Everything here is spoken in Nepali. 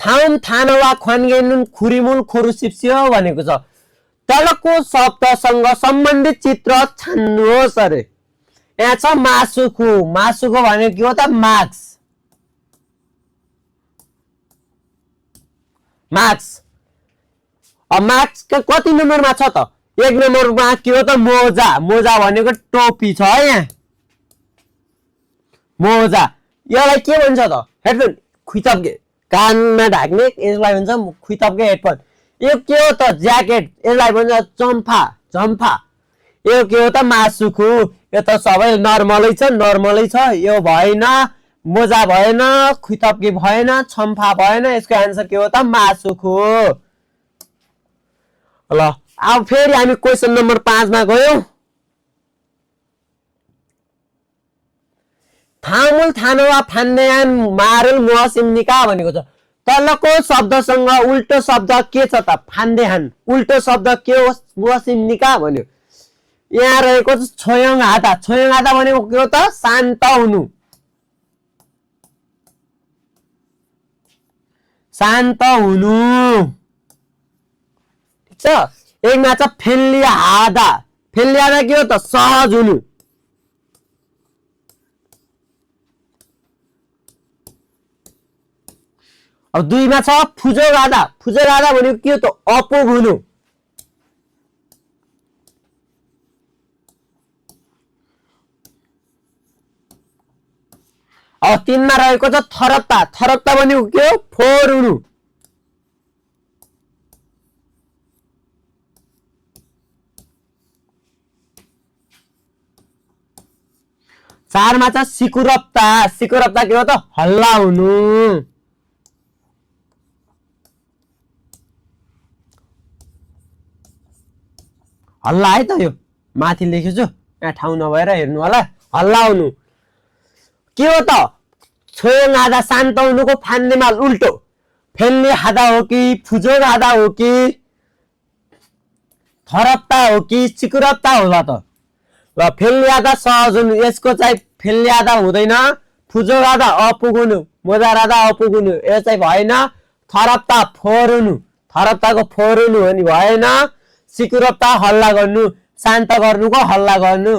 थाउम थानवा ख्वान्गेनुन खुरिमुल खुरुसिप्सियो भनेको छ। तलको शब्दसँग सम्बन्धित चित्र छान्नुहोस् अरे। यहाँ छ मासुखु, मासुको भनेको के हो त मार्क्स। मार्क्स अब मार्क्स कति नम्बरमा छ त 1 नम्बरमा के हो त मोजा, मोजा भनेको टोपी छ है यहाँ मोजा। यसलाई के भन्छ त हेडफोन खुइतप्के कानमा ढाक्ने यसलाई भन्छ खुइतप्के हेडफोन। यो के हो त ज्याकेट यसलाई भन्छ चम्फा, चम्फा। यो के हो त मासुखु यो त सबै नर्मलै छ नर्मलै छ। यो भएन मोजा भएन खुइतप्के भएन चम्फा भएन। यसको आन्सर के हो त मासुखु। ल अब फेरि हामी क्वेशन नम्बर 5 मा गयौं। थामुल थानवा फान्नेयान मारुल मुहसिमनिका भनेको छ। तलको शब्दसँग उल्टो शब्द के छ त फान्देहान। उल्टो शब्द के हो मुहसिमनिका भन्यो। यहाँ रहेको छ छोयङ हाता, छोयङ हाता भनेको के हो त शान्त हुनु, शान्त हुनु ठीक छ। एकमा छ फेल्ली हादा, फेल्ली हादा के हो त सहज हुनु। अब 2 मा छ फुजोगादा, फुजोगादा भनेको के हो त अपुग हुनु। अब 3 मा रहेको छ थरप्ता, थरप्ता भनेको के हो फोहोर हुनु। चार मा छ सिकुरप्ता, सिकुरप्ता के हो त हल्ला हुनु। हल्ला है त यो माथि लेखेछु यहाँ ठाउँ नभएर हेर्नु होला। हल्ला हुनु के हो त छोयङ हादा शान्त हुनुको फान्नेमा उल्टो फेल्ली हादा हो कि फुजोग हादा हो कि थरप्ता हो कि सिकुरप्ता होला त। ल फेल्ली हादा सहज हुनु यसको चाहिँ फेल्ली हादा हुँदैन। फुजोग हादा अपुग हुनु, मोजा हादा अपुग हुनु यो चाहिँ भएन। थरप्ता फोहोर हुनु, थरप्ताको फोहोर हुनु अनि भएन। सिकुरप्ता हल्ला गर्नु, शान्त गर्नुको हल्ला गर्नु।